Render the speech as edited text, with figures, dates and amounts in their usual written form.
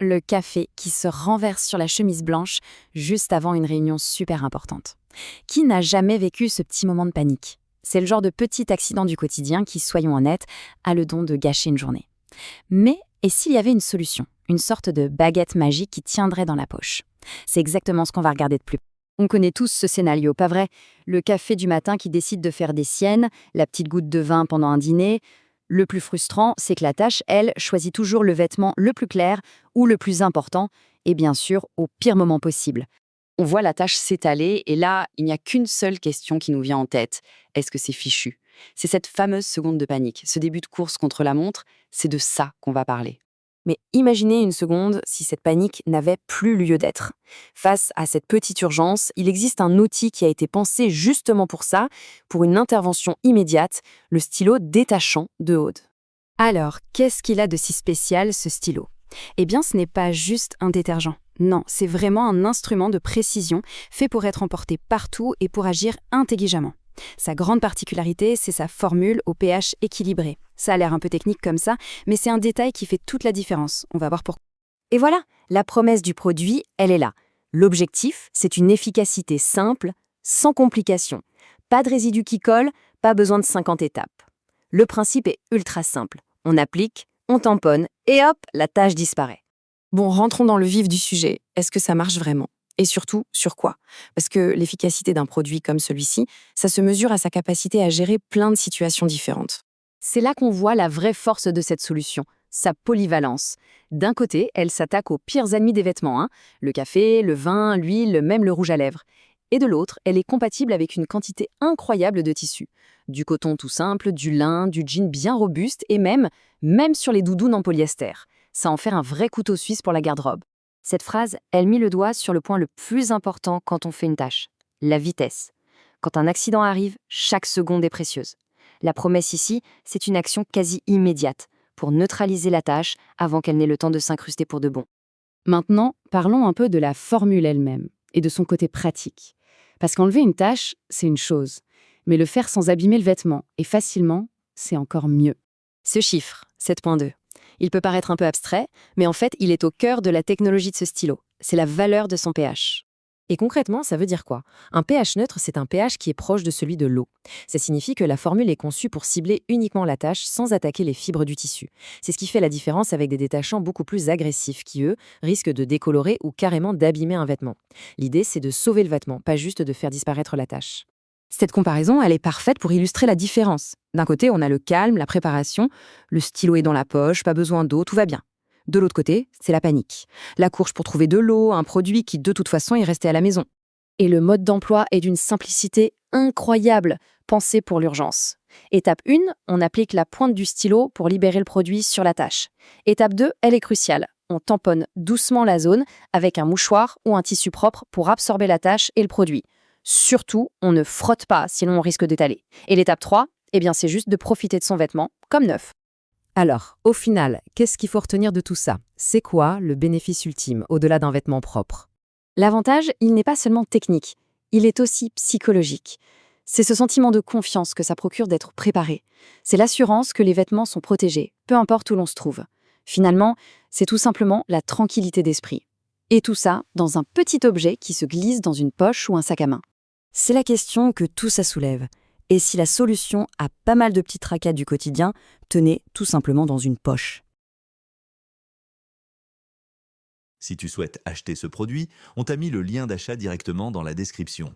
le café qui se renverse sur la chemise blanche juste avant une réunion super importante. Qui n'a jamais vécu ce petit moment de panique? C'est le genre de petit accident du quotidien qui, soyons honnêtes, a le don de gâcher une journée. Mais et s'il y avait une solution, une sorte de baguette magique qui tiendrait dans la poche? C'est exactement ce qu'on va regarder de plus près. On connaît tous ce scénario, pas vrai? Le café du matin qui décide de faire des siennes, la petite goutte de vin pendant un dîner. Le plus frustrant, c'est que la tâche, elle, choisit toujours le vêtement le plus clair ou le plus important, et bien sûr, au pire moment possible. On voit la tâche s'étaler et là, il n'y a qu'une seule question qui nous vient en tête. Est-ce que c'est fichu? C'est cette fameuse seconde de panique, ce début de course contre la montre, c'est de ça qu'on va parler. Mais imaginez une seconde si cette panique n'avait plus lieu d'être. Face à cette petite urgence, il existe un outil qui a été pensé justement pour ça, pour une intervention immédiate, le stylo détachant de Aude. Alors, qu'est-ce qu'il a de si spécial, ce stylo? Eh bien, ce n'est pas juste un détergent. Non, c'est vraiment un instrument de précision fait pour être emporté partout et pour agir intelligemment. Sa grande particularité, c'est sa formule au pH équilibré. Ça a l'air un peu technique comme ça, mais c'est un détail qui fait toute la différence. On va voir pourquoi. Et voilà, la promesse du produit, elle est là. L'objectif, c'est une efficacité simple, sans complications. Pas de résidus qui collent, pas besoin de 50 étapes. Le principe est ultra simple. On applique, on tamponne, et hop, la tâche disparaît. Bon, rentrons dans le vif du sujet. Est-ce que ça marche vraiment? Et surtout, sur quoi? Parce que l'efficacité d'un produit comme celui-ci, ça se mesure à sa capacité à gérer plein de situations différentes. C'est là qu'on voit la vraie force de cette solution, sa polyvalence. D'un côté, elle s'attaque aux pires ennemis des vêtements, le café, le vin, l'huile, même le rouge à lèvres. Et de l'autre, elle est compatible avec une quantité incroyable de tissus. Du coton tout simple, du lin, du jean bien robuste et même sur les doudounes en polyester. Ça en fait un vrai couteau suisse pour la garde-robe. Cette phrase, elle mit le doigt sur le point le plus important quand on fait une tâche, la vitesse. Quand un accident arrive, chaque seconde est précieuse. La promesse ici, c'est une action quasi immédiate pour neutraliser la tâche avant qu'elle n'ait le temps de s'incruster pour de bon. Maintenant, parlons un peu de la formule elle-même et de son côté pratique. Parce qu'enlever une tâche, c'est une chose, mais le faire sans abîmer le vêtement et facilement, c'est encore mieux. Ce chiffre, 7.2. Il peut paraître un peu abstrait, mais en fait, il est au cœur de la technologie de ce stylo. C'est la valeur de son pH. Et concrètement, ça veut dire quoi? Un pH neutre, c'est un pH qui est proche de celui de l'eau. Ça signifie que la formule est conçue pour cibler uniquement la tâche sans attaquer les fibres du tissu. C'est ce qui fait la différence avec des détachants beaucoup plus agressifs qui, eux, risquent de décolorer ou carrément d'abîmer un vêtement. L'idée, c'est de sauver le vêtement, pas juste de faire disparaître la tâche. Cette comparaison, elle est parfaite pour illustrer la différence. D'un côté, on a le calme, la préparation, le stylo est dans la poche, pas besoin d'eau, tout va bien. De l'autre côté, c'est la panique. La course pour trouver de l'eau, un produit qui de toute façon est resté à la maison. Et le mode d'emploi est d'une simplicité incroyable, pensé pour l'urgence. Étape 1, on applique la pointe du stylo pour libérer le produit sur la tâche. Étape 2, elle est cruciale. On tamponne doucement la zone avec un mouchoir ou un tissu propre pour absorber la tâche et le produit. Surtout, on ne frotte pas, sinon on risque d'étaler. Et l'étape 3, eh bien, c'est juste de profiter de son vêtement, comme neuf. Alors, au final, qu'est-ce qu'il faut retenir de tout ça? C'est quoi le bénéfice ultime, au-delà d'un vêtement propre? L'avantage, il n'est pas seulement technique, il est aussi psychologique. C'est ce sentiment de confiance que ça procure d'être préparé. C'est l'assurance que les vêtements sont protégés, peu importe où l'on se trouve. Finalement, c'est tout simplement la tranquillité d'esprit. Et tout ça dans un petit objet qui se glisse dans une poche ou un sac à main. C'est la question que tout ça soulève. Et si la solution à pas mal de petits tracas du quotidien tenait tout simplement dans une poche? Si tu souhaites acheter ce produit, on t'a mis le lien d'achat directement dans la description.